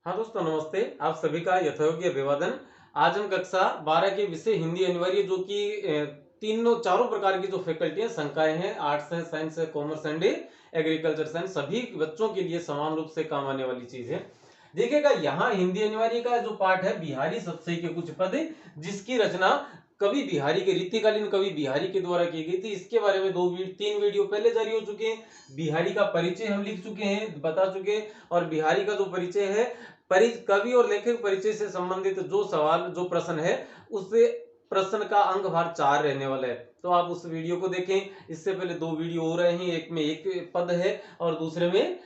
हाँ दोस्तों नमस्ते, आप सभी का यथायोग्य अभिवादन। आज हम कक्षा 12 के विषय हिंदी अनिवार्य जो कि तीनों चारों प्रकार की जो फैकल्टी है संकाय हैं, आर्ट्स है, साइंस है, कॉमर्स एंड एग्रीकल्चर साइंस, सभी बच्चों के लिए समान रूप से काम आने वाली चीज है। देखिएगा यहाँ हिंदी अनिवार्य का जो पाठ है बिहारी सतसई के कुछ पद, जिसकी रचना कवि बिहारी के रीतिकालीन कवि बिहारी के द्वारा की गई थी। इसके बारे में तीन वीडियो पहले जारी हो चुके हैं। बिहारी का परिचय हम लिख चुके हैं, बता चुके हैं। और बिहारी का जो परिचय है, कवि और लेखक परिचय से संबंधित जो सवाल जो प्रश्न है, उस प्रश्न का अंक भार 4 रहने वाला है। तो आप उस वीडियो को देखें। इससे पहले 2 वीडियो हो रहे हैं, एक में 1 पद है और दूसरे में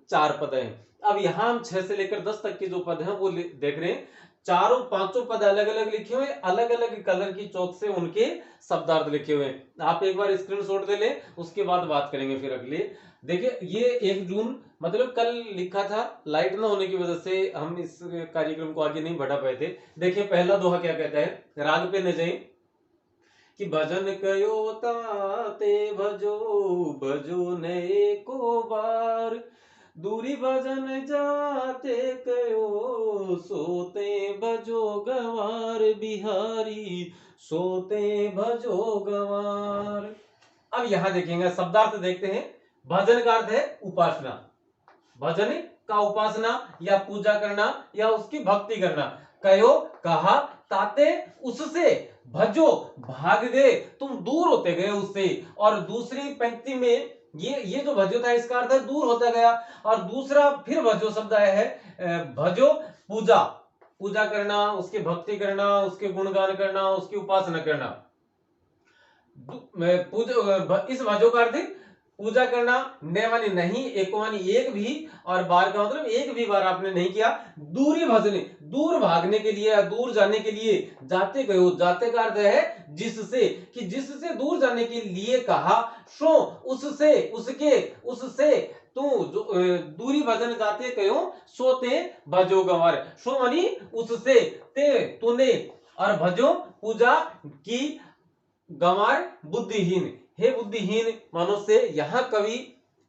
4 पद हैं। अब यहाँ हम 6 से लेकर 10 तक के जो पद हैं वो देख रहे हैं। चारों पांचों पद अलग अलग लिखे हुए, अलग अलग कलर की चौक से उनके शब्दार्थ लिखे हुए हैं। आप एक बार स्क्रीनशॉट दे लें, उसके बाद बात करेंगे फिर अगले। देखिए ये 1 जून मतलब कल लिखा था, लाइट ना होने की वजह से हम इस कार्यक्रम को आगे नहीं बढ़ा पाए थे। देखिए पहला दोहा क्या कहता है, राग पे न जाए कि भजन कयो ताते भजो भजो नए को बार, दूरी भजन जाते कयो सोते भजो गवार, बिहारी सोते भजो गवार। अब यहां देखेंगे शब्दार्थ देखते हैं। भजन का अर्थ है उपासना, भजन का उपासना या पूजा करना या उसकी भक्ति करना। कयो कहा, ताते उससे, भजो भाग गए, तुम दूर होते गए उससे। और दूसरी पंक्ति में ये जो भजो था इसका अर्थ है दूर होता गया। और दूसरा फिर भजो शब्द आया है, भजो पूजा, पूजा करना, उसकी भक्ति करना, उसके गुणगान करना, उसकी उपासना करना। इस भजो का अर्थ पूजा करना, नेवानी नहीं, एकवानी एक भी, और बार का मतलब एक भी बार आपने नहीं किया। दूरी भजने, दूर भागने के लिए, दूर जाने के लिए, जाते गयो, जाते का अर्थ है जिससे, कि जिससे दूर जाने के लिए कहा, सो उससे, उसके, उससे तू जो दूरी भजन जाते कयो, सोते भजो गंवार। सो मानी उससे, ते तूने, और भजो पूजा की, गंवार बुद्धिहीन, हे बुद्धिहीन मनुष्य। यहां कवि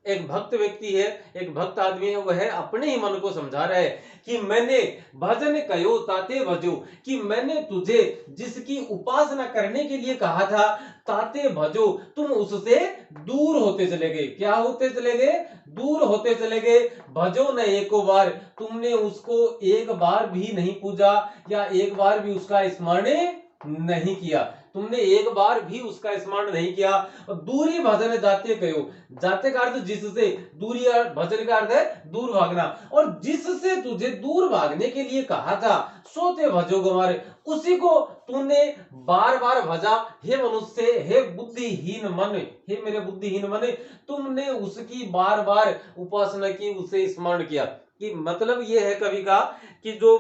एक भक्त व्यक्ति है, एक भक्त आदमी है, वह अपने ही मन को समझा रहा है कि मैंने भजन कयो ताते भजो, कि मैंने तुझे जिसकी उपासना करने के लिए कहा था, ताते भजो, तुम उससे दूर होते चले गए। क्या होते चले गए? दूर होते चले गए। भजो न एको बार, तुमने उसको एक बार भी नहीं पूजा या एक बार भी उसका स्मरण नहीं किया, तुमने एक बार भी उसका स्मरण नहीं किया। दूरी भजन जाते कहो, जाते का अर्थ जिससे, दूरी भजन का अर्थ है दूर भागना, और जिससे तुझे दूर भागने के लिए कहा था, सोते भजो गंवार, उसी को तूने बार बार भजा। हे मनुष्य, हे बुद्धिहीन मन, हे मेरे बुद्धिहीन मन, तुमने उसकी बार बार उपासना की, उसे स्मरण किया। कि मतलब ये है कवि का कि जो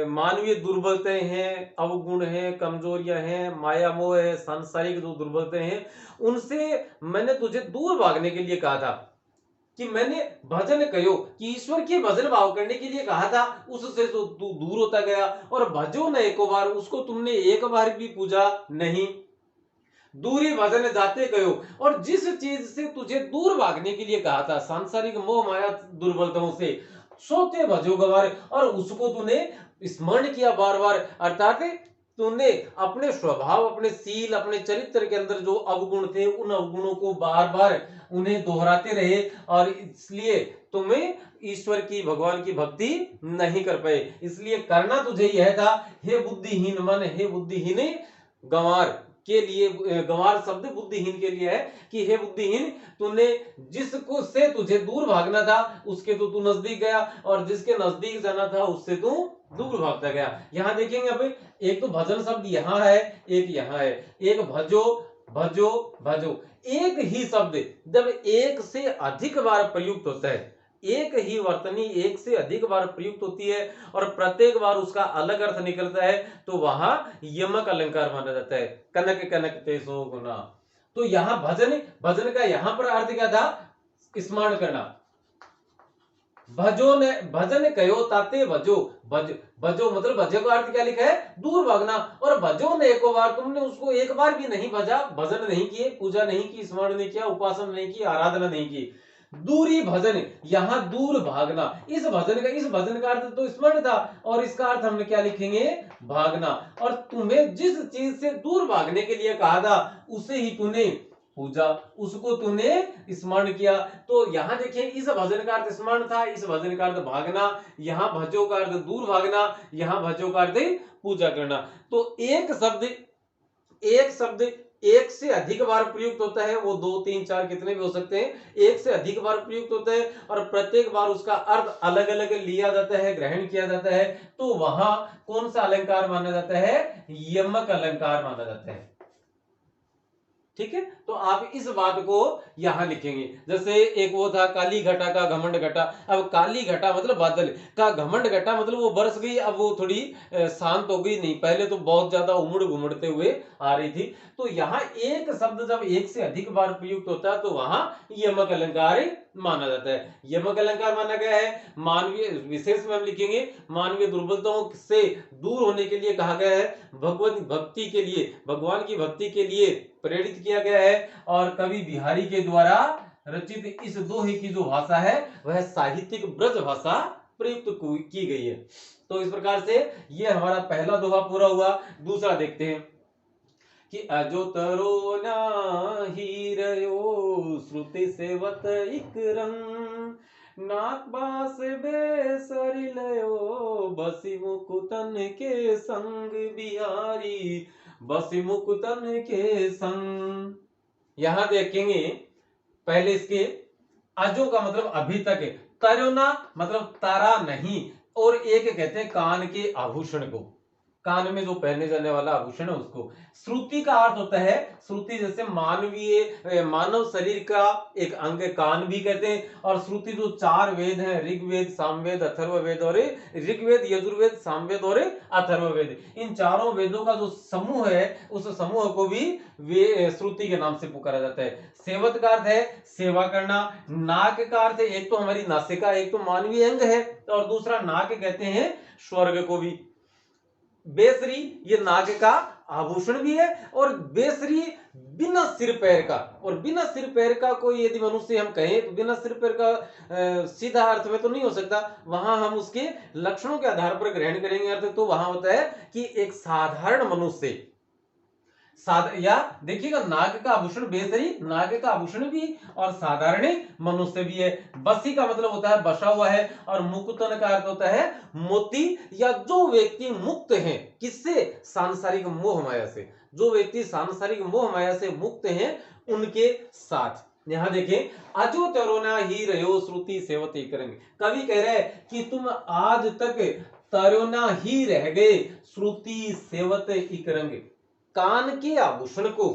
मानवीय दुर्बलताएं हैं, अवगुण हैं, कमजोरियां हैं, माया मोह है, सांसारिक जो दुर्बलताएं हैं, उनसे मैंने तुझे दूर भागने के लिए कहा था। कि मैंने भजन कहो, कि ईश्वर के भजन भाव करने के लिए कहा था, उससे तो तू दूर होता गया। और भजो न एको बार, उसको तुमने एक बार भी पूजा नहीं। दूरी भजन जाते कहो, और जिस चीज से तुझे दूर भागने के लिए कहा था, सांसारिक मोह माया दुर्बलताओं से, सोते भजो गंवार, और उसको तूने स्मरण किया बार बार। अर्थात तूने अपने स्वभाव, अपने सील, अपने चरित्र के अंदर जो अवगुण थे, उन अवगुणों को बार बार उन्हें दोहराते रहे, और इसलिए तुम्हें ईश्वर की, भगवान की भक्ति नहीं कर पाए। इसलिए करना तुझे यह था, हे बुद्धिहीन मन, हे बुद्धिहीन गंवार के लिए, गंवार शब्द बुद्धिहीन के लिए है, कि हे बुद्धिहीन, तूने जिसको से तुझे दूर भागना था, उसके तो तू नजदीक गया, और जिसके नजदीक जाना था उससे तू दूर भागता गया। यहां देखेंगे अब, एक तो भजन शब्द यहां है, एक यहां है। एक भजो, भजो, भजो, एक ही शब्द जब एक से अधिक बार प्रयुक्त होता है, एक ही वर्तनी एक से अधिक बार प्रयुक्त होती है, और प्रत्येक बार उसका अलग अर्थ निकलता है, तो वहां यमक अलंकार माना जाता है। कनक कनक ते सो गुना। तो यहां भजन, भजन का यहां पर अर्थ क्या था? स्मरण करना। भजो ने, भजन कयो ताते भजो, भजो मतलब भजो का अर्थ क्या लिखा है? दूर भागना। और भजो ने एको बार, तुमने उसको एक बार भी नहीं भजा, भजन नहीं किए, पूजा नहीं की, स्मरण नहीं किया, उपासना नहीं की, आराधना नहीं की। दूरी भजन, यहाँ दूर भागना, इस भजन का अर्थ तो स्मरण था और इसका अर्थ हमने क्या लिखेंगे, भागना। और तुम्हें जिस चीज से दूर भागने के लिए कहा था उसे ही तूने पूजा, उसको तूने स्मरण किया। तो यहाँ देखिए इस भजन का अर्थ स्मरण था, इस भजन का अर्थ भागना, यहाँ भजो का अर्थ दूर भागना, यहाँ भजो का अर्थ पूजा करना। तो एक शब्द एक से अधिक बार प्रयुक्त होता है, वो 2 3 4 कितने भी हो सकते हैं, एक से अधिक बार प्रयुक्त होता है और प्रत्येक बार उसका अर्थ अलग अलग लिया जाता है, ग्रहण किया जाता है, तो वहां कौन सा अलंकार माना जाता है, यमक अलंकार माना जाता है। ठीक है, तो आप इस बात को यहां लिखेंगे। जैसे एक वो था काली घटा का घमंड घटा, अब काली घटा मतलब बादल का, घमंड घटा मतलब वो बरस गई, अब वो थोड़ी शांत हो गई, नहीं पहले तो बहुत ज्यादा उमड़ घुमड़ते हुए आ रही थी। तो यहाँ एक शब्द जब एक से अधिक बार प्रयुक्त होता है तो वहां यमक अलंकार माना जाता है। यमक अलंकार माना गया है। मानवीय विशेष में हम लिखेंगे मानवीय दुर्बलताओं से दूर होने के लिए कहा गया है, भगवत भक्ति के लिए, भगवान की भक्ति के लिए प्रेरित किया गया है। और कवि बिहारी के द्वारा रचित इस दोहे की जो भाषा है वह साहित्यिक ब्रज भाषा प्रयुक्त की गई है। तो इस प्रकार से ये हमारा पहला दोहा पूरा हुआ। दूसरा देखते हैं कि अजो तरो नाही रयो श्रुति सेवत इक रंग, नाक बास बेसरि लयो बसी मुकुतन के संग, बिहारी बसी मुकुतन के संग। यहां देखेंगे पहले इसके अजो का मतलब अभी तक, तरोना मतलब तारा नहीं, और एक कहते हैं कान के आभूषण को, कान में जो पहने जाने वाला आभूषण है उसको। श्रुति का अर्थ होता है, श्रुति जैसे मानव शरीर का एक अंग कान भी कहते हैं। और श्रुति जो 4 वेद हैं, ऋग्वेद, सामवेद, अथर्ववेद और ऋग्वेद, यजुर्वेद, सामवेद और अथर्ववेद, इन चारों वेदों का जो समूह है उस समूह को भी वे श्रुति के नाम से पुकारा जाता है। सेवत का अर्थ है सेवा करना। नाक का अर्थ है एक तो हमारी नासिका, एक तो मानवीय अंग है, और दूसरा नाक कहते हैं स्वर्ग को भी। बेसरी ये नाग का आभूषण भी है, और बेसरी बिना सिर पैर का, और बिना सिर पैर का कोई यदि मनुष्य हम कहें तो बिना सिर पैर का सीधा अर्थ में तो नहीं हो सकता, वहां हम उसके लक्षणों के आधार पर ग्रहण करेंगे अर्थ। तो वहां होता है कि एक साधारण मनुष्य, या देखिएगा नाग का आभूषण बेसरी, नाग का आभूषण भी और साधारण मनुष्य भी है। बसी का मतलब होता है बसा हुआ है, और मुकुतन का अर्थ होता है मोती, या जो व्यक्ति मुक्त है किससे, सांसारिक मोह माया से, जो व्यक्ति सांसारिक मोह माया से मुक्त हैं उनके साथ। यहां देखें अजो तरोना ही रहो श्रुति सेवते करेंगे, कवि कह रहे हैं कि तुम आज तक तरोना ही रह गए श्रुति सेवत इकरंग। कान के आभूषण को,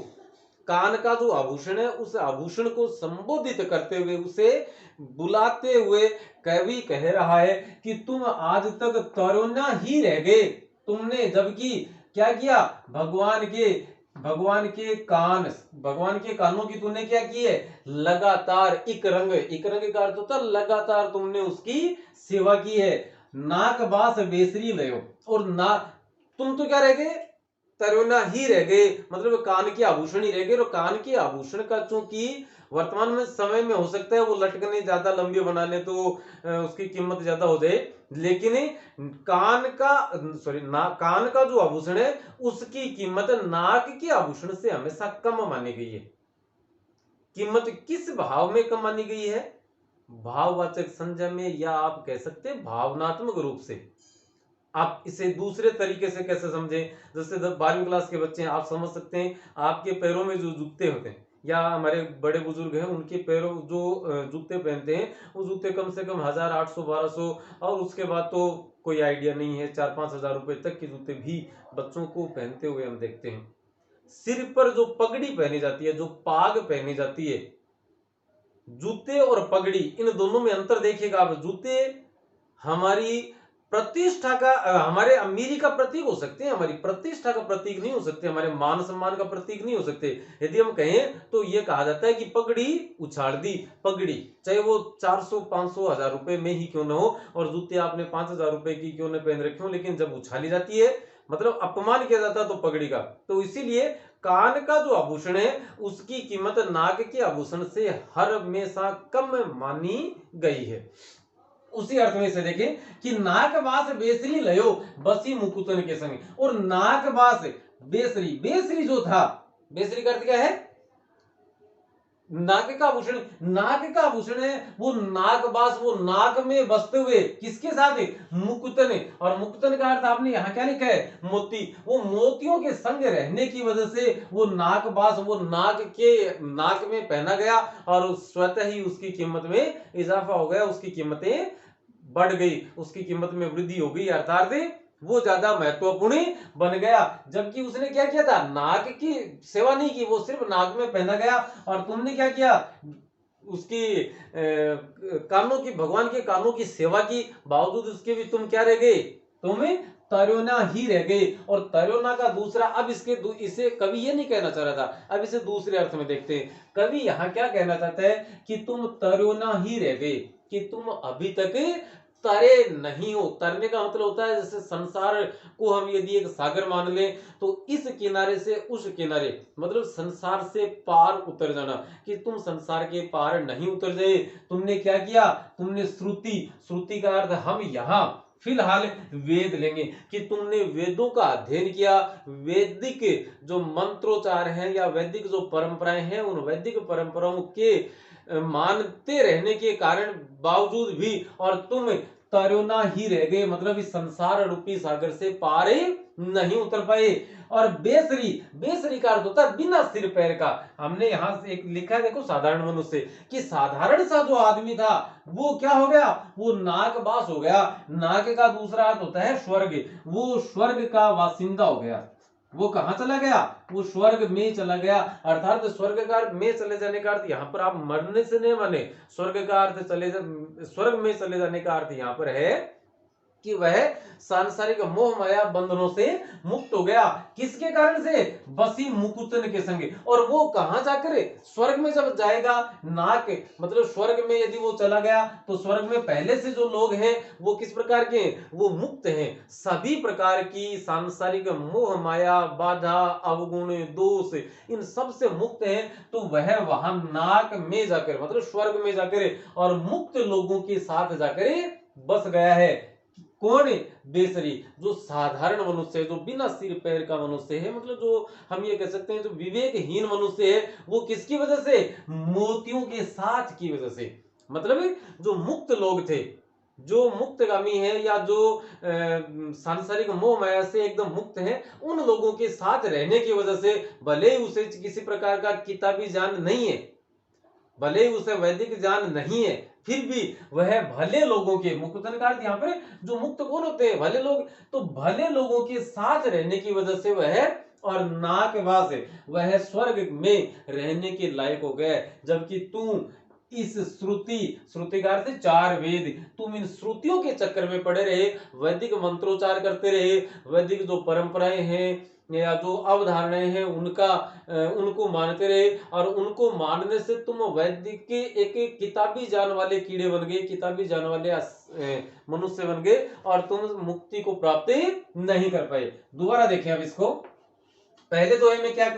कान का जो आभूषण है उस आभूषण को संबोधित करते हुए, उसे बुलाते हुए कवि कह रहा है कि तुम आज तक तरोना ही रह गए, तुमने जबकि क्या किया, भगवान के कानों की तूने क्या की है, लगातार इक रंग का अर्थ होता है लगातार तुमने उसकी सेवा की है। नाक बास बेसरी लयो, और ना तुम तो क्या रह गए, तरोना ही रह गए, मतलब कान के आभूषण ही रह गए। और कान के आभूषण का चूंकि वर्तमान में समय में हो सकता है वो लटकने ज्यादा लंबी बना ले तो उसकी कीमत ज्यादा हो जाए, लेकिन कान का जो आभूषण है उसकी कीमत नाक के आभूषण से हमेशा कम मानी गई है। कीमत किस भाव में कम मानी गई है, भाववाचक संजय में, या आप कह सकते हैं भावनात्मक रूप से। आप इसे दूसरे तरीके से कैसे समझें, जैसे 12वीं क्लास के बच्चे हैं, आप समझ सकते हैं आपके पैरों में जो जूते होते हैं, या हमारे बड़े बुजुर्ग हैं उनके पैरों जो जूते पहनते हैं वो जूते कम से कम 1800 1200, और उसके बाद तो कोई आइडिया नहीं है, 4-5 हजार रुपए तक के जूते भी बच्चों को पहनते हुए हम देखते हैं। सिर पर जो पगड़ी पहनी जाती है, जो पाग पहनी जाती है, जूते और पगड़ी इन दोनों में अंतर देखिएगा आप। जूते हमारी प्रतिष्ठा का, हमारे अमीरी का प्रतीक हो सकते हैं, हमारी प्रतिष्ठा का प्रतीक नहीं हो सकते, हमारे मान सम्मान का प्रतीक नहीं हो सकते। यदि हम कहें तो यह कहा जाता है कि पगड़ी उछाड़ दी, पगड़ी चाहे वो 400 500 हजार रुपए में ही क्यों ना हो, और जूते आपने 5000 रुपए की क्यों न पहन रखे हो, लेकिन जब उछाली जाती है मतलब अपमान किया जाता तो पगड़ी का। तो इसीलिए कान का जो आभूषण है उसकी कीमत नाक के आभूषण से हर हमेशा कम मानी गई है। उसी अर्थ में इसे देखें कि नाक बास बेसरी लयो बसी मुकुतन के संग। और नाक बास बेसरी, बेसरी जो था, बेसरी का अर्थ क्या है? नाक का आभूषण। नाक का आभूषण है वो नाक बास, वो नाक में बसते हुए किसके साथ? मुकुतन। और मुकुतन का अर्थ आपने यहाँ क्या लिखा है? मोती। वो मोतियों के संग रहने की वजह से वो नाक बास, वो नाक में पहना गया और स्वतः ही उसकी कीमत में इजाफा हो गया, उसकी कीमतें बढ़ गई, उसकी कीमत में वृद्धि हो गई, अर्थात वो ज्यादा महत्वपूर्ण बन गया। जबकि उसने क्या किया था? नाक की सेवा नहीं की, वो सिर्फ नाक में पहना गया। और तुमने क्या किया? उसकी कानों की, भगवान के कानों की सेवा की, बावजूद उसके भी तुम क्या रह गए? तुम्हें तरोना ही रह गए। और तरोना का दूसरा, अब इसे कवि ये नहीं कहना चाह रहा था, अब इसे दूसरे अर्थ में देखते हैं। कवि यहाँ क्या कहना चाहता है कि तुम तरोना ही रह गए, कि तुम अभी तक तरे नहीं हो। तरने का मतलब होता है जैसे संसार को हम यदि एक सागर मान लें तो इस किनारे से उस किनारे, मतलब संसार से पार उतर जाना, कि तुम संसार के पार नहीं उतर गए। तुमने क्या किया? तुमने श्रुति का अर्थ हम यहाँ फिलहाल वेद लेंगे, कि तुमने वेदों का अध्ययन किया। वैदिक जो मंत्रोच्चार हैं या वैदिक जो परंपराएं हैं, उन वैदिक परंपराओं के मानते रहने के कारण बावजूद भी और तुम तरोना ही रह गए, मतलब इस संसार रूपी सागर से पार नहीं उतर पाए। और बेसरी का अर्थ होता है बिना सिर पैर का। हमने यहां से एक लिखा है, देखो, साधारण मनुष्य, कि साधारण सा जो आदमी था वो क्या हो गया? वो नाकबास हो गया। नाक का दूसरा अर्थ होता है स्वर्ग, वो स्वर्ग का वासिंदा हो गया। वो कहां चला गया? वो स्वर्ग में चला गया। अर्थात स्वर्ग का अर्थ में चले जाने का अर्थ यहाँ पर आप मरने से नहीं माने, स्वर्ग का अर्थ स्वर्ग में चले जाने का अर्थ यहाँ पर है कि वह सांसारिक मोह माया बंधनों से मुक्त हो गया। किसके कारण से? बसी मुकुतन के संग। और वो कहां जाकर? स्वर्ग में जब जाएगा, नाक मतलब स्वर्ग में यदि वो चला गया तो स्वर्ग में पहले से जो लोग हैं वो किस प्रकार के? वो मुक्त हैं, सभी प्रकार की सांसारिक मोह माया बाधा अवगुण दोष इन सब से मुक्त हैं। तो वह वहां नाक में जाकर, मतलब स्वर्ग में जाकर और मुक्त लोगों के साथ जाकर बस गया है। कौन? बेसरी, जो साधारण मनुष्य है, जो बिना सिर पैर का मनुष्य है, मतलब जो हम ये कह सकते हैं जो विवेकहीन मनुष्य है, वो किसकी वजह से? मोतियों के साथ की वजह से। मतलब जो मुक्त लोग थे, जो मुक्तगामी है या जो सांसारिक मोह माया से एकदम मुक्त हैं, उन लोगों के साथ रहने की वजह से भले ही उसे किसी प्रकार का किताबी ज्ञान नहीं है, भले ही उसे वैदिक ज्ञान नहीं है, फिर भी वह भले लोगों के, मुक्तन का अर्थ यहाँ पर जो मुक्त कौन होते हैं? भले लोग। तो भले लोगों के साथ रहने की वजह से वह और नाकवास वह स्वर्ग में रहने के लायक हो गए। जबकि तू इस श्रुति का अर्थ चार वेद, तुम इन श्रुतियों के चक्कर में पड़े रहे, वैदिक मंत्रोच्चार करते रहे, वैदिक जो परंपराएं हैं या जो अवधारणाएं हैं उनको मानते रहे, और उनको मानने से तुम वैदिक के एक किताबी जान वाले कीड़े बन गए, किताबी जान वाले मनुष्य बन गए, और तुम मुक्ति को प्राप्त नहीं कर पाए। दोबारा देखें अब इसको। पहले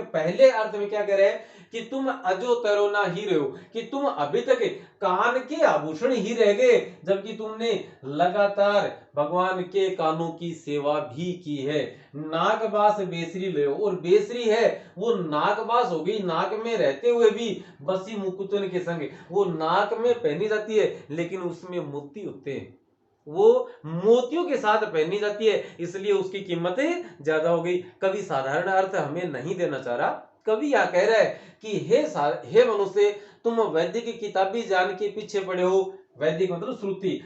पहले अर्थ में क्या कह रहे हैं कि तुम अजो तरोना ही रहे हो, कि तुम अभी तक कान के आभूषण ही रह गए, जबकि तुमने लगातार भगवान के कानों की सेवा भी की है। नागबास बेसरी ले, और बेसरी है वो नागबास हो गई, नाक में रहते हुए भी बसी मुकुतन के संग, वो नाक में पहनी जाती है लेकिन उसमें मोती होते हैं, वो मोतियों के साथ पहनी जाती है, इसलिए उसकी कीमतें ज्यादा हो गई। कवि साधारण अर्थ हमें नहीं देना चाह रहा, कवि यह कह रहा है कि हे मनुष्य, तुम वैदिक किताबी ज्ञान के पीछे पड़े हो, वैदिक मतलब श्रुति,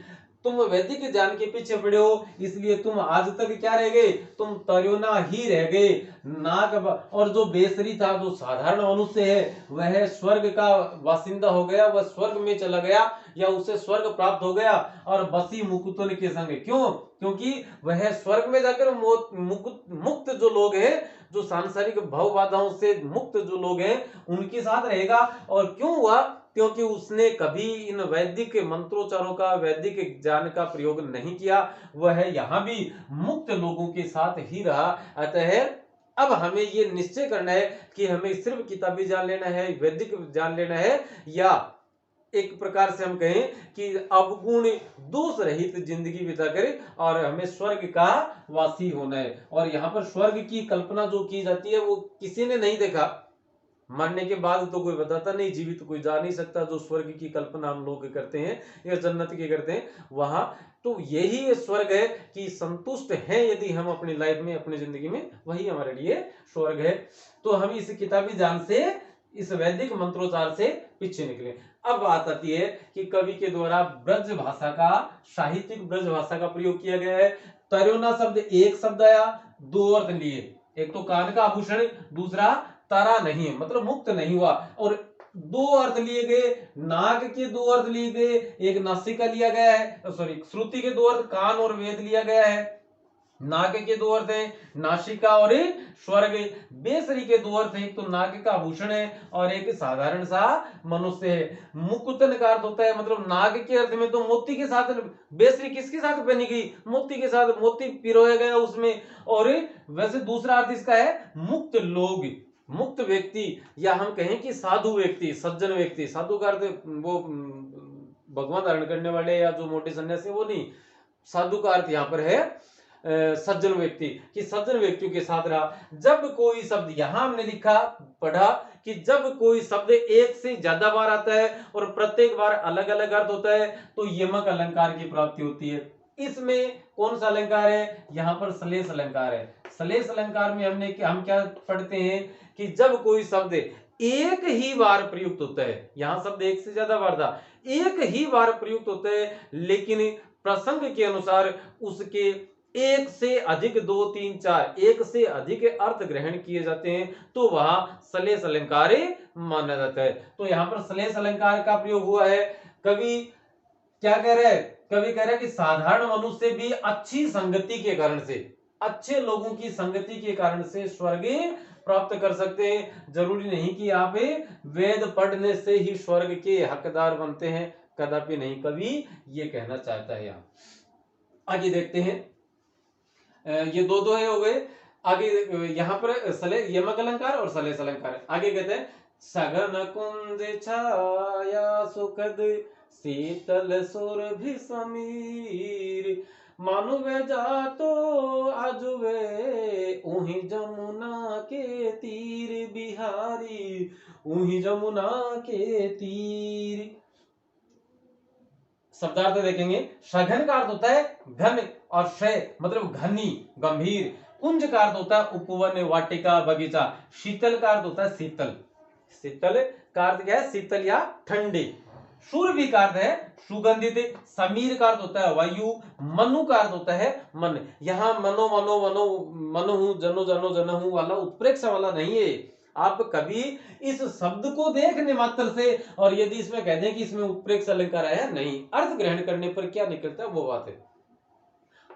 तुम वैदिक ज्ञान के पीछे पड़े हो, इसलिए तुम आज तक क्या रह गए? तुम तरोना ही रह गए। और जो बेसरी था, जो साधारण मनुष्य है, वह स्वर्ग का वासिंदा हो गया, वह स्वर्ग में चला गया या उसे स्वर्ग प्राप्त हो गया, और बसी मुकुतन के संग। क्यों? क्योंकि वह स्वर्ग में जाकर मुक्त जो लोग हैं, जो सांसारिक भव बाधाओं से मुक्त जो लोग हैं, उनके साथ रहेगा। और क्यों हुआ? क्योंकि उसने कभी इन वैदिक मंत्रोच्चारों का, वैदिक ज्ञान का प्रयोग नहीं किया। वह यहाँ भी मुक्त लोगों के साथ ही रहा। अतः अब हमें ये निश्चय करना है कि हमें सिर्फ किताबी ज्ञान लेना है, वैदिक ज्ञान लेना है, या एक प्रकार से हम कहें कि अवगुण दोष रहित जिंदगी बिता करें और हमें स्वर्ग का वासी होना है। और यहाँ पर स्वर्ग की कल्पना जो की जाती है वो किसी ने नहीं देखा, मरने के बाद तो कोई बताता नहीं, जीवित कोई जा नहीं सकता। जो स्वर्ग की कल्पना हम लोग करते हैं या जन्नत की करते हैं वहां, तो यही स्वर्ग है कि संतुष्ट हैं यदि हम अपनी लाइफ में, अपनी जिंदगी में, वही हमारे लिए स्वर्ग है। तो हम इस किताबी ज्ञान से, इस वैदिक मंत्रोच्चार से पीछे निकले। अब बात आती है कि कवि के द्वारा ब्रज भाषा का, साहित्यिक ब्रज भाषा का प्रयोग किया गया है। तरोना शब्द एक शब्द आया, दो अर्थ लिए, एक तो कान का आभूषण, दूसरा तारा नहीं है, मतलब मुक्त नहीं हुआ। और दो अर्थ लिए गए, नाग के दो अर्थ लिए गए, एक नासिका लिया गया है, सॉरी श्रुति के दो अर्थ कान और वेद लिया गया है। नाग के दो अर्थ हैं, नासिका और स्वर्ग। बेसरी के दो अर्थ हैं, एक तो नाग का आभूषण है और एक साधारण सा मनुष्य है। मुकुतन का अर्थ होता है, मतलब नाग के अर्थ में तो मोती के साथ, बेसरी किसके साथ पहनी गई, मोती के साथ, मोती पिरोया गया उसमें। और वैसे दूसरा अर्थ इसका है मुक्त लोग, मुक्त व्यक्ति, या हम कहें कि साधु व्यक्ति, सज्जन व्यक्ति। साधु का अर्थ वो भगवान धारण करने वाले या जो मोटे सन्यासी, वो नहीं। साधु का अर्थ यहाँ पर है सज्जन व्यक्ति, कि सज्जन व्यक्तियों के साथ रहा। जब कोई शब्द, यहां हमने लिखा, पढ़ा कि जब कोई शब्द एक से ज्यादा बार आता है और प्रत्येक बार अलग अलग अर्थ होता है तो यमक अलंकार की प्राप्ति होती है। इसमें कौन सा अलंकार है, यहाँ पर श्लेष अलंकार है। श्लेष अलंकार में हम क्या पढ़ते हैं कि जब कोई शब्द एक ही बार प्रयुक्त होता है, यहां शब्द एक से ज्यादा बार था, एक ही बार प्रयुक्त होता है, लेकिन प्रसंग के अनुसार उसके एक से अधिक, दो तीन चार, एक से अधिक अर्थ ग्रहण किए जाते हैं, तो वह श्लेष अलंकार माना जाता है। तो यहाँ पर श्लेष अलंकार का प्रयोग हुआ है। कवि क्या कह रहे हैं, कवि कह रहे हैं कि साधारण मनुष्य भी अच्छी संगति के कारण से, अच्छे लोगों की संगति के कारण से स्वर्ग प्राप्त कर सकते हैं। जरूरी नहीं कि आप वेद पढ़ने से ही स्वर्ग के हकदार बनते हैं, कदापि नहीं। कवि ये कहना चाहता है। यहाँ आगे देखते हैं, ये दो दो है हो गए। आगे यहाँ पर यमक अलंकार और श्लेष अलंकार। आगे कहते हैं सघन कुंज छाया सुखद शीतल सुरभि समीर, मानुवे जातो आजुवे उही जमुना के तीर बिहारी, उही जमुना के तीर। शब्दार्थ देखेंगे। सघन का अर्थ होता है घन और शय मतलब घनी, गंभीर। कुंज का अर्थ होता है उपवन, वाटिका, बगीचा। शीतल का अर्थ होता है शीतल, शीतल का अर्थ क्या है, शीतल या ठंडे। सुरभि का अर्थ है सुगंधित। समीर का अर्थ होता है वायु। मनु का अर्थ होता है मन। यहाँ मनो मनो मनो मनो हूं, जनो जनो जन हूं वाला उत्प्रेक्ष वाला नहीं है। आप कभी इस शब्द को देखने मात्र से और यदि इसमें कह दें कि इसमें उत्प्रेक्ष अलंकार आया, नहीं, अर्थ ग्रहण करने पर क्या निकलता है वो बात है।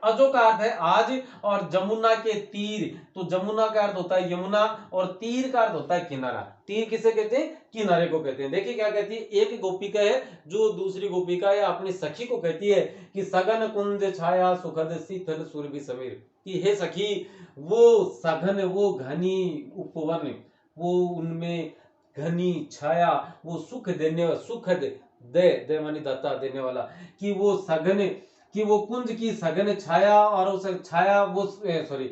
अजो का अर्थ है आज और जमुना के तीर, तो जमुना का अर्थ होता है यमुना और तीर का अर्थ होता है किनारा। तीर किसे कहते हैं, किनारे को कहते हैं। देखिए क्या कहती है, एक गोपिका है जो दूसरी गोपिका या अपनी सखी को कहती है कि सघन कुंज छाया सुखद शीतल सुरभि समीर, कि हे सखी वो सघन, वो घनी उपवन, वो उनमें घनी छाया, वो सुख देने, सुखद, दे मानी दाता, देने वाला, कि वो सघन, कि वो कुंज की सघन छाया और उस छाया, वो सॉरी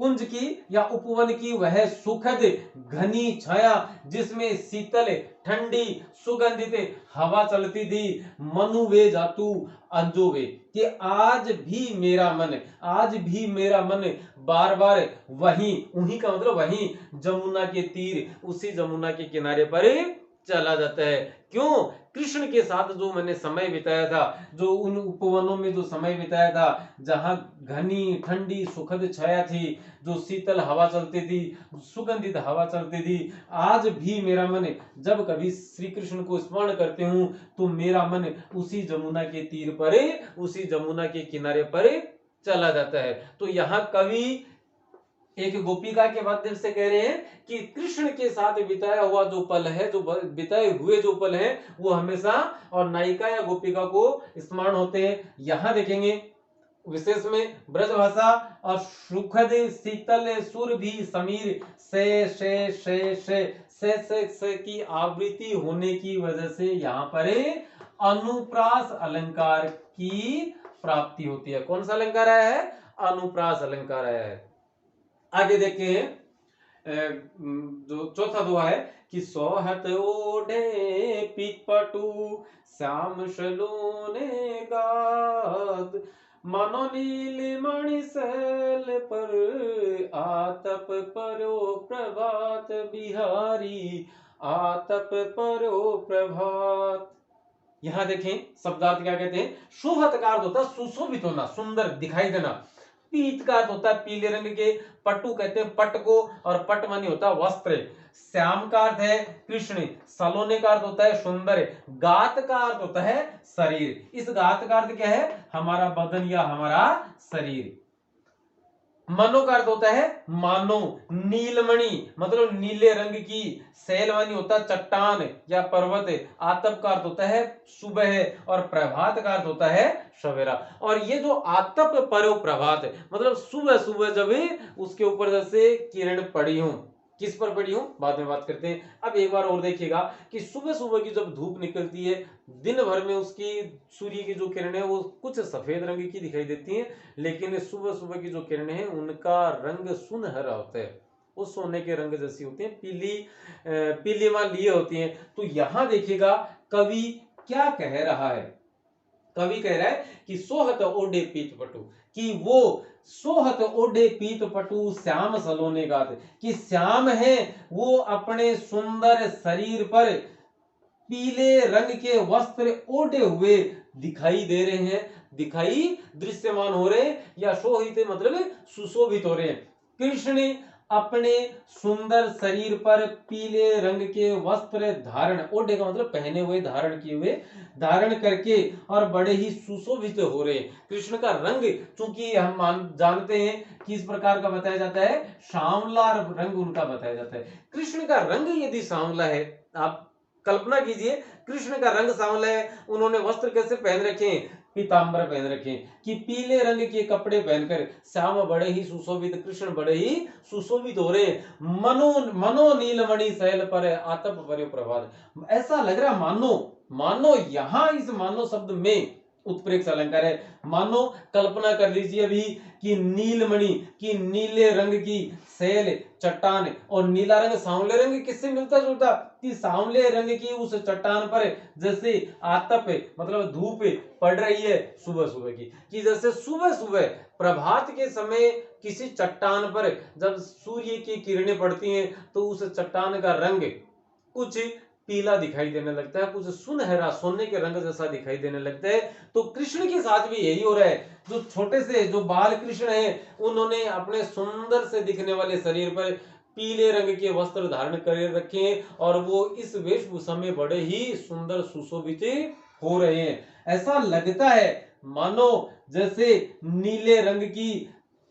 कुंज की या उपवन की वह सुखद घनी छाया जिसमें शीतल ठंडी सुगंधित हवा चलती थी। मनुवे जातु अंजोवे, कि आज भी मेरा मन, आज भी मेरा मन बार बार वहीं, उन्हीं का मतलब वहीं जमुना के तीर, उसी जमुना के किनारे पर चला जाता है। क्यों, कृष्ण के साथ जो मैंने समय बिताया था, जो उन उपवनों में जो समय बिताया था, जहां घनी ठंडी सुखद छाया थी, जो शीतल हवा चलती थी, सुगंधित हवा चलती थी, आज भी मेरा मन, जब कभी श्री कृष्ण को स्मरण करते हूं तो मेरा मन उसी जमुना के तीर पर, उसी जमुना के किनारे पर चला जाता है। तो यहाँ कवि एक गोपिका के माध्यम से कह रहे हैं कि कृष्ण के साथ बिताया हुआ जो पल है, जो बिताए हुए जो पल है, वो हमेशा और नायिका या गोपिका को स्मरण होते हैं। यहां देखेंगे विशेष में ब्रजभाषा और सुखद शीतल सुरभि समीर से की आवृत्ति होने की वजह से यहाँ पर अनुप्रास अलंकार की प्राप्ति होती है। कौन सा अलंकार आया है? अनुप्रास अलंकार आया है। आगे देखिए जो चौथा दोहा है कि सोहत ओढ़े पीतपटु श्याम सलोने गाद मनोनील मणि शैल पर आतप परो प्रभात बिहारी आतप परो प्रभात। यहां देखें शब्दार्थ क्या कहते हैं। शोभत का अर्थ होता है सुशोभित होना, सुंदर दिखाई देना। पीत का अर्थ होता है पीले रंग के, पट्टू कहते हैं पट को, और पट मानी होता है वस्त्र। श्याम का अर्थ है कृष्ण, सलोने का अर्थ होता है सुंदर, गात का अर्थ होता है शरीर। इस गात का अर्थ क्या है? हमारा बदन या हमारा शरीर। मनो का अर्थ होता है मानो, नीलमणि मतलब नीले रंग की, शैलवानी होता है चट्टान या पर्वत, आतप का अर्थ होता है सुबह, और प्रभात का अर्थ होता है सवेरा। और ये जो आतप परो प्रभात मतलब सुबह सुबह जब उसके ऊपर जैसे किरण पड़ी हो, किस पर पड़ी हो बाद में बात करते हैं। अब एक बार और देखिएगा कि सुबह सुबह की जब धूप निकलती है, दिन भर में उसकी सूर्य की जो किरणें वो कुछ सफेद रंग की दिखाई देती हैं, लेकिन सुबह सुबह की जो किरणें हैं उनका रंग सुनहरा होता है, वो सोने के रंग जैसी होती है, पीलीमा लिए होती हैं। तो यहां देखिएगा कवि क्या कह रहा है। कवि कह रहा है कि सोहत ओढ़े पीत पटु, कि वो सोहत ओढ़े पीत पटु श्याम सलोने गात, कि श्याम है वो अपने सुंदर शरीर पर पीले रंग के वस्त्र ओढ़े हुए दिखाई दे रहे हैं, दिखाई दृश्यमान हो रहे हैं, या शोभित मतलब सुशोभित हो रहे हैं। कृष्ण ने अपने सुंदर शरीर पर पीले रंग के वस्त्र धारण, ओढ़े का मतलब पहने हुए, धारण किए हुए, धारण करके और बड़े ही सुशोभित हो रहे हैं। कृष्ण का रंग चूंकि हम जानते हैं कि इस प्रकार का बताया जाता है, सांवला रंग उनका बताया जाता है। कृष्ण का रंग यदि सांवला है, आप कल्पना कीजिए कृष्ण का रंग सांवला है, उन्होंने वस्त्र कैसे पहन रखे हैं? पीतांबर पहन रखे हैं, कि पीले रंग के कपड़े पहनकर श्याम बड़े ही सुशोभित, कृष्ण बड़े ही सुशोभित हो रहे। मनो नीलमणि शैल पर आतप परे प्रभात, ऐसा लग रहा मानो यहां इस मानो शब्द में उत्प्रेक्ष अलंकार है। मानो कल्पना कर लीजिए अभी कि नीलमणि की नीले रंग की शैल चट्टान, और नीला रंग सांवले रंग किससे मिलता जुलता, कि सांवले रंग की उस चट्टान पर जैसे आतप मतलब धूप पड़ रही है सुबह सुबह की, कि जैसे सुबह सुबह प्रभात के समय किसी चट्टान पर जब सूर्य की किरणें पड़ती हैं तो उस चट्टान का रंग कुछ पीला दिखाई देने लगता है, कुछ सुनहरा सोने के रंग जैसा दिखाई देने लगता है। तो कृष्ण के साथ भी यही हो रहा है। जो छोटे से जो बाल कृष्ण हैं, उन्होंने अपने सुंदर से दिखने वाले शरीर पर पीले रंग के वस्त्र धारण कर रखे हैं, और वो इस वेशभूषा में बड़े ही सुंदर सुशोभित हो रहे हैं। ऐसा लगता है मानो जैसे नीले रंग की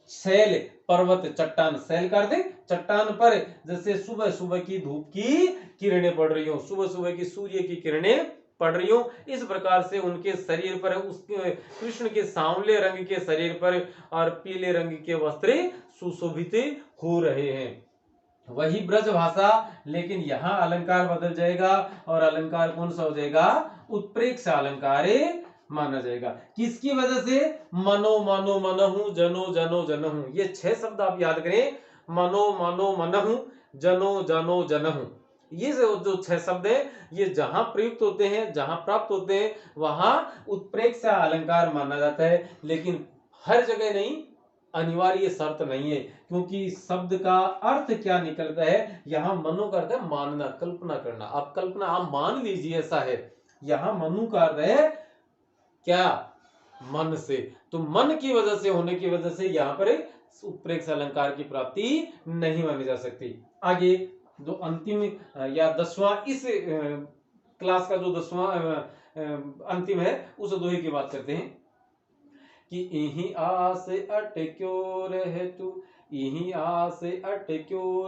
शैल पर्वत चट्टान, शैल कर दे चट्टान पर जैसे सुबह सुबह की धूप की किरणें पड़ रही हो, सुबह सुबह की सूर्य की किरणें पड़ रही हो, इस प्रकार से उनके शरीर पर, उसके कृष्ण के सांवले रंग के शरीर पर और पीले रंग के वस्त्र सुशोभित हो रहे हैं। वही ब्रज भाषा, लेकिन यहां अलंकार बदल जाएगा, और अलंकार कौन सा हो जाएगा? उत्प्रेक्ष अलंकार माना जाएगा। किसकी वजह से? मनो मानो मनहु, जनो जनो जनहु, ये 6 शब्द आप याद करें। मनो मानो मनहु, जनो जनो जनहु, ये जो 6 शब्द हैं, ये जहां प्रयुक्त होते हैं, जहां प्राप्त होते हैं, वहां उत्प्रेक्ष अलंकार माना जाता है। लेकिन हर जगह नहीं, अनिवार्य शर्त नहीं है, क्योंकि शब्द का अर्थ क्या निकलता है। यहां मनो का अर्थ है मानना, कल्पना करना। आप कल्पना, आप मान लीजिए ऐसा है। यहां मनु का अर्थ है क्या? मन से। तो मन की वजह से, होने की वजह से यहां पर उत्प्रेक्ष अलंकार की प्राप्ति नहीं मानी जा सकती। आगे जो अंतिम या 10वां इस क्लास का जो 10वां अंतिम है, उस दोहे की बात करते हैं कि इही आस अटक्यो रह तू यही आस अटक्यो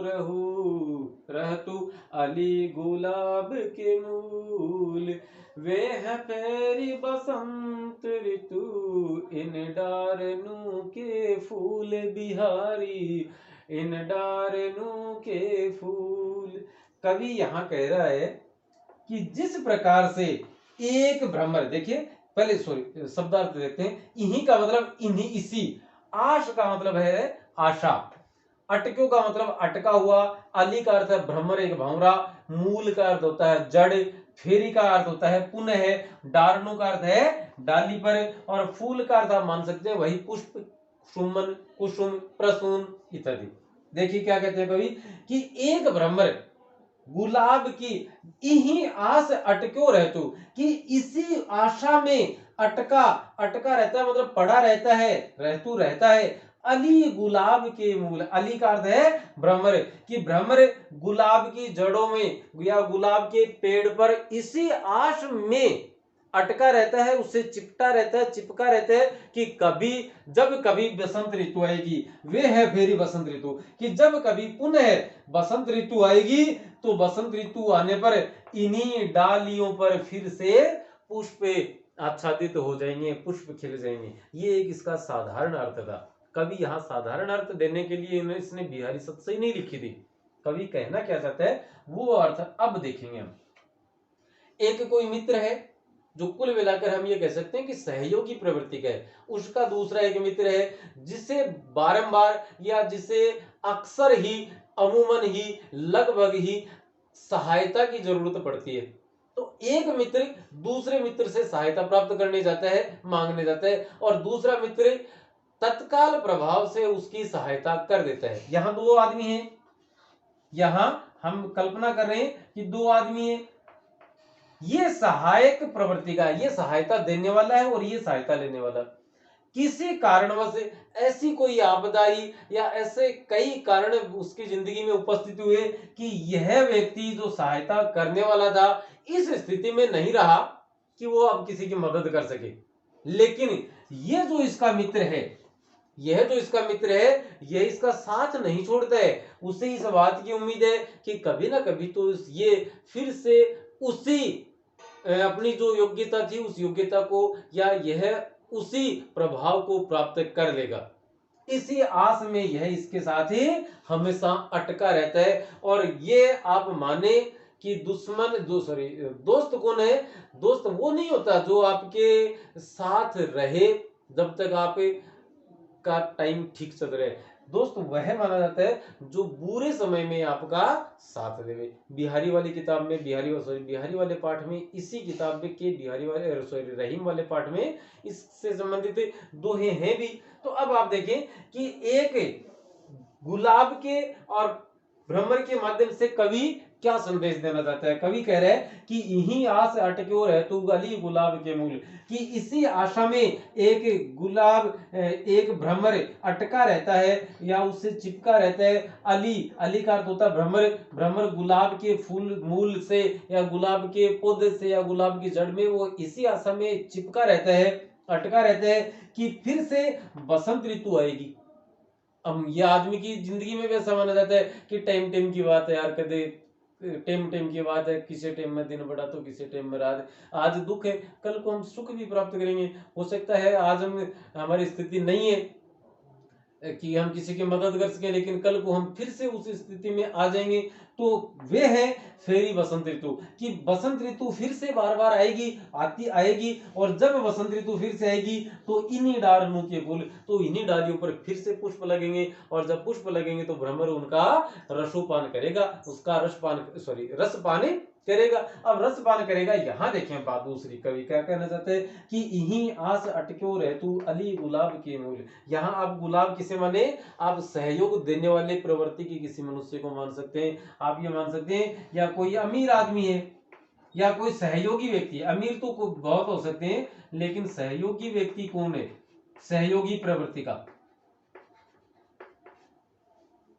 रहतु अली गुलाब के मूल। वे है फेरी बसंत ऋतु इन डारनू के फूल बिहारी, इन डारनू के फूल। कवि यहाँ कह रहा है कि जिस प्रकार से एक भ्रमर, देखिए पहले सॉरी शब्दार्थ देखते हैं। इन्हीं का मतलब इन्हीं, इसी। आश का मतलब है आशा, अटक्यो का मतलब अटका हुआ, अली का अर्थ है भ्रमर एक भंवरा, मूल का अर्थ होता है जड़, फेरी का अर्थ होता है पुनः, डारणु का अर्थ है डाली पर, और फूल का अर्थ आप मान सकते हैं वही पुष्प, सुमन, कुसुम, प्रसून इत्यादि। देखिए क्या कहते हैं कवि कि एक भ्रमर गुलाब की इही आस अटक्यो रहतु, कि इसी आशा में अटका, अटका रहता है मतलब पड़ा रहता है, रहतु रहता है अली गुलाब के मूल। अली का अर्थ है भ्रमर, कि भ्रमर गुलाब की जड़ों में या गुलाब के पेड़ पर इसी आश में अटका रहता है, उससे चिपटा रहता है, चिपका रहता है कि कभी जब कभी बसंत ऋतु आएगी। वे है फेरी बसंत ऋतु, कि जब कभी पुनः बसंत ऋतु आएगी तो बसंत ऋतु आने पर इन्हीं डालियों पर फिर से पुष्प आच्छादित हो जाएंगे, पुष्प खिल जाएंगे। ये एक इसका साधारण अर्थ था। कवि यहाँ साधारण अर्थ देने के लिए इसने बिहारी सतसई नहीं लिखी थी। कवि कहना क्या चाहता है वो अर्थ अब देखेंगे हम। एक कोई मित्र है जो कुल मिलाकर हम ये कह सकते हैं कि सहयोगी प्रवृत्ति का है, उसका दूसरा एक मित्र है जिसे बारंबार या जिसे अक्सर ही, अमूमन ही, लगभग ही सहायता की जरूरत पड़ती है। तो एक मित्र दूसरे मित्र से सहायता प्राप्त करने जाता है, मांगने जाता है, और दूसरा मित्र तत्काल प्रभाव से उसकी सहायता कर देता है। यहां दो आदमी हैं, यहां हम कल्पना कर रहे हैं कि दो आदमी हैं, ये सहायक प्रवृत्ति का है, ये सहायता देने वाला है और ये सहायता लेने वाला। किसी कारणवश ऐसी कोई आपदाई या ऐसे कई कारण उसकी जिंदगी में उपस्थित हुए कि यह व्यक्ति जो सहायता करने वाला था इस स्थिति में नहीं रहा कि वो अब किसी की मदद कर सके, लेकिन ये जो इसका मित्र है, यह जो इसका मित्र है, यह इसका साथ नहीं छोड़ता है। उसे इस बात की उम्मीद है कि कभी ना कभी तो ये फिर से उसी अपनी जो योग्यता थी उस योग्यता को या यह उसी प्रभाव को प्राप्त कर लेगा। इसी आस में यह इसके साथ ही हमेशा अटका रहता है। और ये आप माने कि दुश्मन जो सॉरी दोस्त कौन है? दोस्त वो नहीं होता जो आपके साथ रहे जब तक आप का टाइम ठीक चल रहा है। दोस्त वह माना जाता है जो बुरे समय में आपका साथ देवे। बिहारी वाली किताब में बिहारी वाले पाठ में, इसी किताब में के बिहारी वाले रहीम वाले पाठ में इससे संबंधित दोहे हैं भी। तो अब आप देखें कि एक गुलाब के और भ्रमर के माध्यम से कवि क्या संदेश देना चाहता है। कवि कह रहे हैं कि यही आस अटक्यो रहतु अली गुलाब के मूल, कि इसी आशा में एक गुलाब, एक भ्रमर अटका रहता है या उससे चिपका रहता है। अली, अली का अर्थ होता है भ्रमर, भ्रमर गुलाब के फूल मूल से या गुलाब के पौधे से या गुलाब की जड़ में वो इसी आशा में चिपका रहता है, अटका रहता है कि फिर से बसंत ऋतु आएगी। अब ये आदमी की जिंदगी में भी ऐसा माना जाता है कि टाइम टाइम की बात है यार, कदे टाइम टाइम की बात है, किसी टाइम में दिन बड़ा तो किसी टाइम में रात। आज दुख है, कल को हम सुख भी प्राप्त करेंगे। हो सकता है आज हम हमारी स्थिति नहीं है कि हम किसी की मदद कर सकें, लेकिन कल को हम फिर से उस स्थिति में आ जाएंगे। तो वे है फेरी बसंत ऋतु, कि बसंत ऋतु फिर से बार बार आएगी, आएगी, और जब बसंत ऋतु फिर से आएगी तो इन्हीं डालियों के फूल, तो इन्हीं डालियों पर फिर से पुष्प लगेंगे, और जब पुष्प लगेंगे तो भ्रमर उनका रसोपान करेगा, उसका रस पान करेगा। अब रस पान करेगा, यहां देखें बात दूसरी, कवि क्या कहना चाहते हैं कि यही आस अटक्यो रहतु अली गुलाब के मूल। यहाँ आप गुलाब किसे माने? आप सहयोग देने वाले प्रवृत्ति की किसी मनुष्य को मान सकते हैं। आप ये मान सकते हैं या कोई अमीर आदमी है या कोई सहयोगी व्यक्ति। अमीर तो बहुत हो सकते हैं, लेकिन सहयोगी व्यक्ति कौन है? सहयोगी प्रवृत्ति का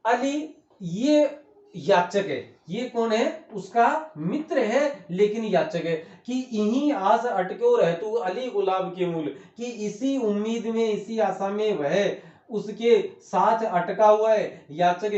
अली ये याचक है। ये कौन है? उसका मित्र है लेकिन याचक है। कि यही आस अटक्यो रहतु अली गुलाब के मूल, कि इसी उम्मीद में, इसी आशा में वह उसके साथ अटका हुआ है। याचक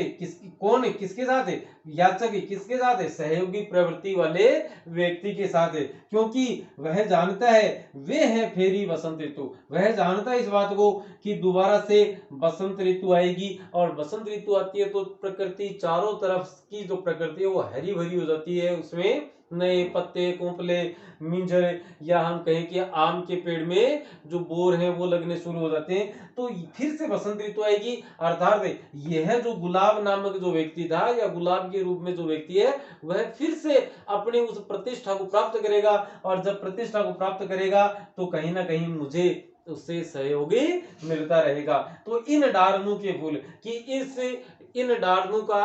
कौन है, किसके साथ है, याचक किसके साथ है, सहयोगी प्रवृत्ति वाले व्यक्ति के साथ है, क्योंकि वह जानता है वे है फेरी बसंत ऋतु। वह जानता है इस बात को कि दोबारा से बसंत ऋतु आएगी, और बसंत ऋतु आती है तो प्रकृति चारों तरफ की जो प्रकृति है वो हरी भरी हो जाती है, उसमें नए पत्ते, कोंपले, मिंजर, या हम कहें कि आम के पेड़ में जो बोर हैं वो लगने शुरू हो जाते हैं। तो फिर से बसंत ऋतु आएगी, अर्थात यह जो गुलाब नामक जो व्यक्ति था, या गुलाब के रूप में जो व्यक्ति है, वह फिर से अपने उस प्रतिष्ठा को प्राप्त करेगा, और जब प्रतिष्ठा को प्राप्त करेगा तो कहीं ना कहीं मुझे उससे सहयोगी मिलता रहेगा। तो इन डारणू के फूल कि इन डारणू का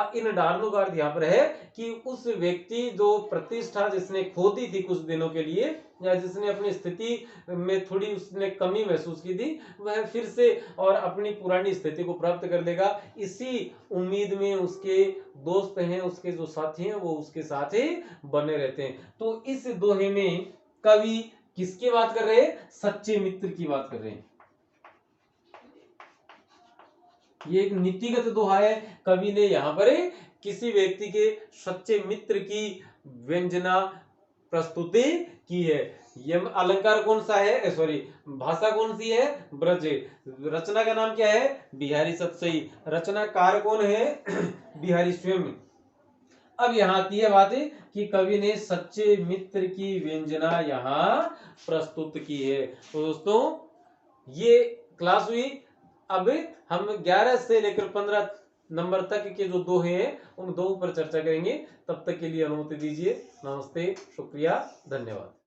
अर्थ यहाँ पर है कि उस व्यक्ति जो प्रतिष्ठा जिसने खो दी थी कुछ दिनों के लिए, या जिसने अपनी स्थिति में थोड़ी उसने कमी महसूस की थी, वह फिर से और अपनी पुरानी स्थिति को प्राप्त कर लेगा। इसी उम्मीद में उसके दोस्त हैं, उसके जो साथी हैं, वो उसके साथ ही बने रहते हैं। तो इस दोहे में कवि किसकी बात कर रहे हैं, सच्चे मित्र की बात कर रहे हैं। ये एक नीतिगत दोहा है। कवि ने यहाँ पर किसी व्यक्ति के सच्चे मित्र की व्यंजना प्रस्तुति की है। यह अलंकार कौन सा है, सॉरी भाषा कौन सी है, ब्रज। रचना का नाम क्या है, बिहारी सतसई। रचनाकार कौन है, बिहारी स्वयं। अब यहाँ आती है बात कि कवि ने सच्चे मित्र की व्यंजना यहाँ प्रस्तुत की है। तो दोस्तों ये क्लास हुई। अब हम 11 से लेकर 15 नंबर तक के जो दोहे हैं उन दो पर चर्चा करेंगे। तब तक के लिए अनुमति दीजिए। नमस्ते, शुक्रिया, धन्यवाद।